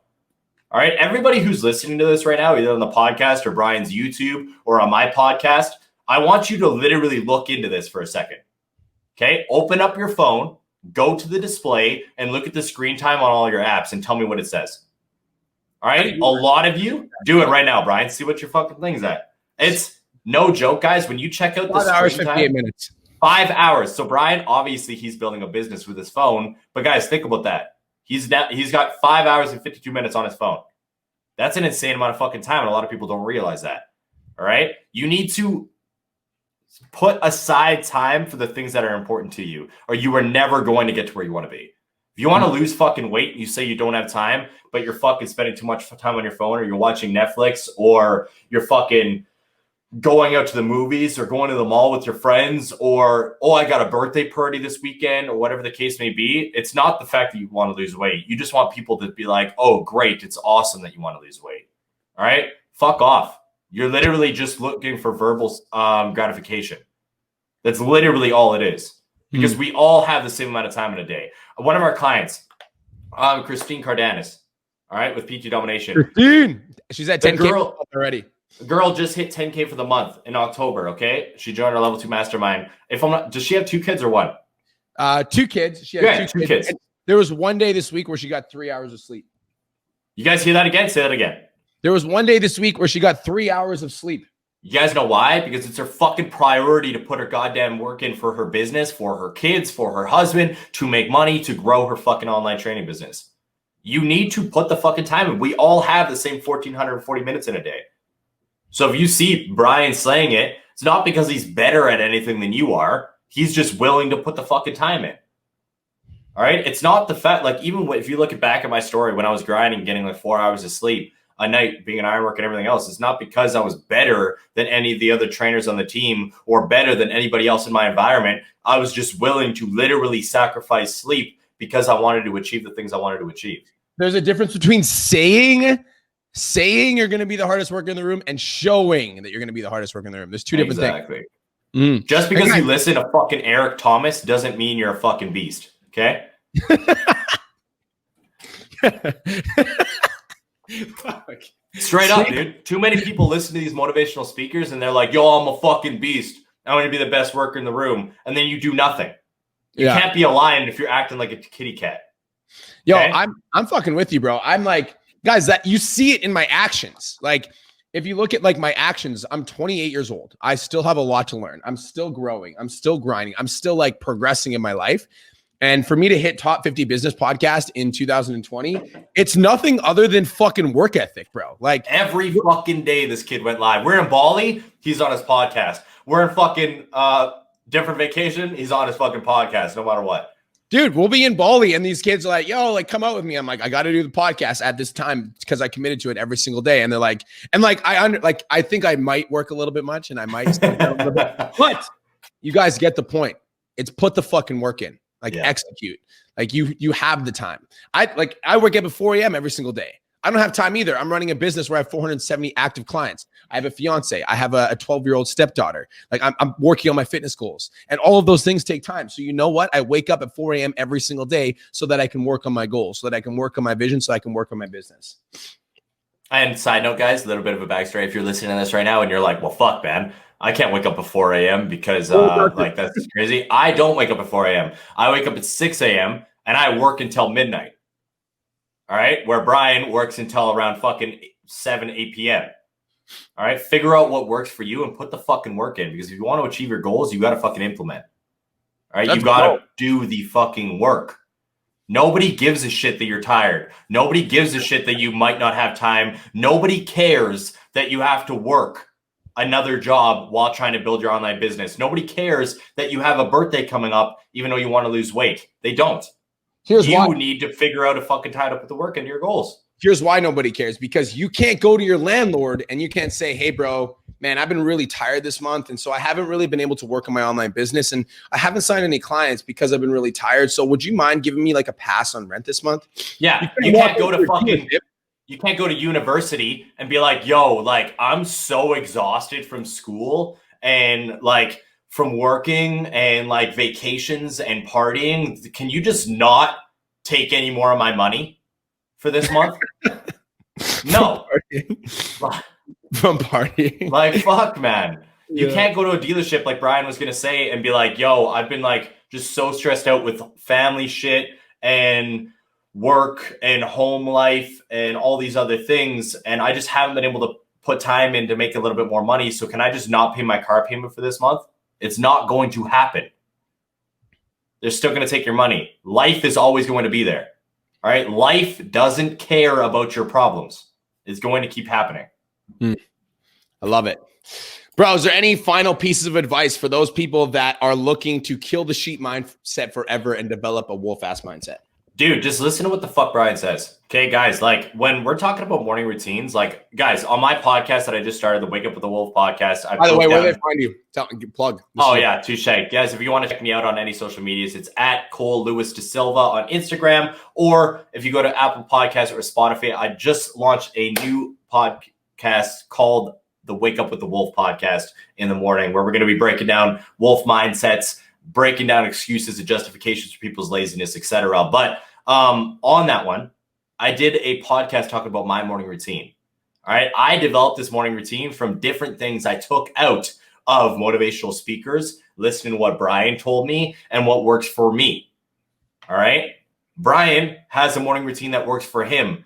All right, everybody who's listening to this right now, either on the podcast or Brian's YouTube or on my podcast, I want you to literally look into this for a second. Okay, open up your phone, go to the display, and look at the screen time on all your apps and tell me what it says. All right, a lot of you do it right now, Brian. See what your fucking thing's at. It's no joke, guys. When you check out the 5 hours, 58 minutes. 5 hours. So Brian, obviously, he's building a business with his phone. But guys, think about that. He's got 5 hours and 52 minutes on his phone. That's an insane amount of fucking time, and a lot of people don't realize that. All right? You need to put aside time for the things that are important to you, or you are never going to get to where you want to be. If you want to lose fucking weight, you say you don't have time, but you're fucking spending too much time on your phone, or you're watching Netflix, or you're fucking going out to the movies or going to the mall with your friends, or, oh, I got a birthday party this weekend, or whatever the case may be. It's not the fact that you want to lose weight. You just want people to be like, oh, great. It's awesome that you want to lose weight. All right. Fuck off. You're literally just looking for verbal gratification. That's literally all it is, because we all have the same amount of time in a day. One of our clients, Christine Cardenas, all right, with PT Domination. Christine, she's at 10K already. The girl just hit 10K for the month in October, okay? She joined our level 2 mastermind. If I'm not, does she have 2 kids or one? 2 kids. She had two kids. There was one day this week where she got 3 hours of sleep. You guys hear that again? Say that again. There was one day this week where she got 3 hours of sleep. You guys know why? Because it's her fucking priority to put her goddamn work in for her business, for her kids, for her husband, to make money, to grow her fucking online training business. You need to put the fucking time in. We all have the same 1,440 minutes in a day. So if you see Brian slaying it, it's not because he's better at anything than you are. He's just willing to put the fucking time in. All right? It's not the fact, like, even if you look back at my story when I was grinding, getting like 4 hours of sleep a night, being an ironworker and everything else, it's not because I was better than any of the other trainers on the team or better than anybody else in my environment. I was just willing to literally sacrifice sleep because I wanted to achieve the things I wanted to achieve. There's a difference between saying saying you're going to be the hardest worker in the room and showing that you're going to be the hardest worker in the room. There's two different things. Just because you listen to fucking Eric Thomas doesn't mean you're a fucking beast. Okay. Straight up, dude. Too many people listen to these motivational speakers and they're like, yo, I'm a fucking beast. I'm going to be the best worker in the room. And then you do nothing. You can't be a lion if you're acting like a kitty cat. Yo, I'm fucking with you, bro. I'm like, guys, that you see it in my actions. Like, if you look at like my actions, I'm 28 years old. I still have a lot to learn. I'm still growing. I'm still grinding. I'm still like progressing in my life. And for me to hit top 50 business podcast in 2020, it's nothing other than fucking work ethic, bro. Like every fucking day this kid went live. We're in Bali. He's on his podcast. We're in fucking different vacation. He's on his fucking podcast, no matter what. Dude, we'll be in Bali and these kids are like, yo, like come out with me. I'm like, I got to do the podcast at this time because I committed to it every single day. And they're like, and like, I think I might work a little bit much and I might stay down a little bit, but you guys get the point. It's put the fucking work in, like execute, like you have the time. I work at 4 a.m. every single day. I don't have time either. I'm running a business where I have 470 active clients. I have a fiance. I have a 12-year-old stepdaughter. Like I'm working on my fitness goals and all of those things take time. So you know what? I wake up at 4 a.m. every single day so that I can work on my goals, so that I can work on my vision, so I can work on my business. And side note, guys, a little bit of a backstory. If you're listening to this right now and you're like, well, fuck, man, I can't wake up at 4 a.m. because like that's crazy. I don't wake up at 4 a.m. I wake up at 6 a.m. and I work until midnight. All right. Where Brian works until around fucking 7, 8 p.m. All right. Figure out what works for you and put the fucking work in, because if you want to achieve your goals, you got to fucking implement. All right. You got to do the fucking work. Nobody gives a shit that you're tired. Nobody gives a shit that you might not have time. Nobody cares that you have to work another job while trying to build your online business. Nobody cares that you have a birthday coming up, even though you want to lose weight. They don't. You need to figure out a fucking tie to put the work into your goals. Here's why nobody cares, because you can't go to your landlord and you can't say, hey, bro, man, I've been really tired this month. And so I haven't really been able to work on my online business and I haven't signed any clients because I've been really tired. So would you mind giving me like a pass on rent this month? Yeah. You can't go to fucking, you can't go to university and be like, yo, like I'm so exhausted from school and like from working and like vacations and partying. Can you just not take any more of my money for this month? No. From partying. Like, fuck, man. You can't go to a dealership like Brian was going to say and be like, yo, I've been like just so stressed out with family shit and work and home life and all these other things. And I just haven't been able to put time in to make a little bit more money. So can I just not pay my car payment for this month? It's not going to happen. They're still going to take your money. Life is always going to be there. All right. Life doesn't care about your problems. It's going to keep happening. I love it. Bro, is there any final pieces of advice for those people that are looking to kill the sheep mindset forever and develop a wolf-ass mindset? Dude, just listen to what the fuck Brian says. Okay, guys, like when we're talking about morning routines, like guys, on my podcast that I just started, the Wake Up with the Wolf podcast. By the way, where do they find you? Plug. Yeah, touche. Guys, if you want to check me out on any social medias, it's at Cole DaSilva on Instagram. Or if you go to Apple Podcasts or Spotify, I just launched a new podcast called the Wake Up with the Wolf podcast in the morning, where we're going to be breaking down wolf mindsets, breaking down excuses and justifications for people's laziness, etc. But on that one, I did a podcast talking about my morning routine. All right. I developed this morning routine from different things I took out of motivational speakers, listening to what Brian told me and what works for me. All right. Brian has a morning routine that works for him.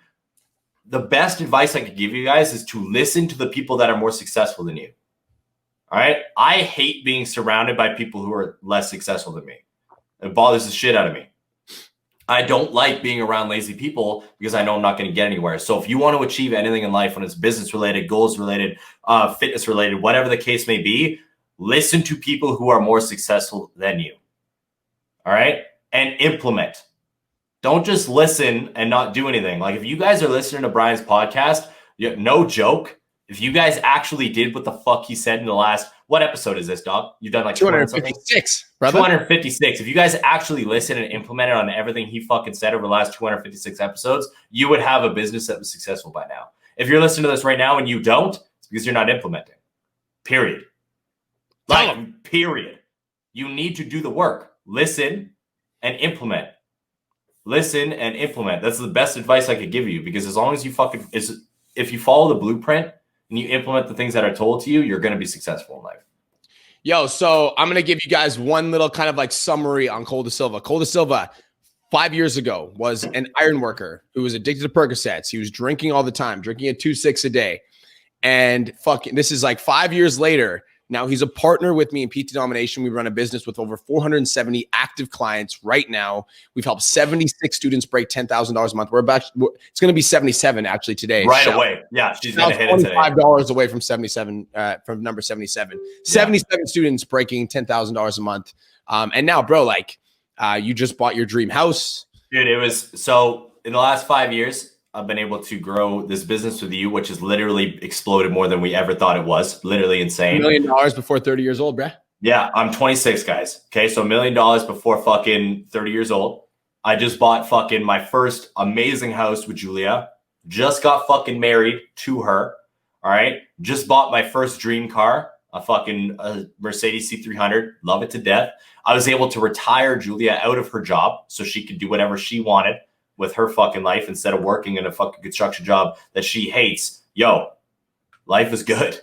The best advice I could give you guys is to listen to the people that are more successful than you. All right. I hate being surrounded by people who are less successful than me. It bothers the shit out of me. I don't like being around lazy people because I know I'm not going to get anywhere. So if you want to achieve anything in life, when it's business related, goals related, fitness related, whatever the case may be, listen to people who are more successful than you. All right. And implement. Don't just listen and not do anything. Like if you guys are listening to Brian's podcast, no joke. If you guys actually did what the fuck he said in the last, what episode is this, dog? You've done like 256, brother. 256. If you guys actually listen and implemented on everything he fucking said over the last 256 episodes, you would have a business that was successful by now. If you're listening to this right now and you don't, it's because you're not implementing. Period. Period. You need to do the work. Listen and implement. Listen and implement. That's the best advice I could give you, because as long as you if you follow the blueprint and you implement the things that are told to you, you're going to be successful in life. Yo, so I'm going to give you guys one little kind of like summary on Cole DaSilva. Cole DaSilva, 5 years ago, was an iron worker who was addicted to Percosets. He was drinking all the time, drinking a 2.6 a day. And this is like 5 years later. Now he's a partner with me in PT Domination. We run a business with over 470 active clients right now. We've helped 76 students break $10,000 a month. It's going to be 77 actually today. Right away. Yeah, she's going to hit it today. $25 away from 77, from number 77. 77 students breaking $10,000 a month. And now, bro, like you just bought your dream house. Dude, it was so in the last 5 years, I've been able to grow this business with you, which has literally exploded more than we ever thought it was. Literally insane. $1 million before 30 years old, bruh. Yeah, I'm 26, guys. Okay, so $1 million before fucking 30 years old. I just bought fucking my first amazing house with Julia. Just got fucking married to her. All right. Just bought my first dream car, a Mercedes C300. Love it to death. I was able to retire Julia out of her job so she could do whatever she wanted with her fucking life instead of working in a fucking construction job that she hates. Yo, life is good.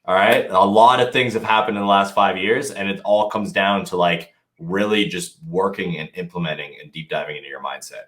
All right. A lot of things have happened in the last 5 years, and it all comes down to like really just working and implementing and deep diving into your mindset.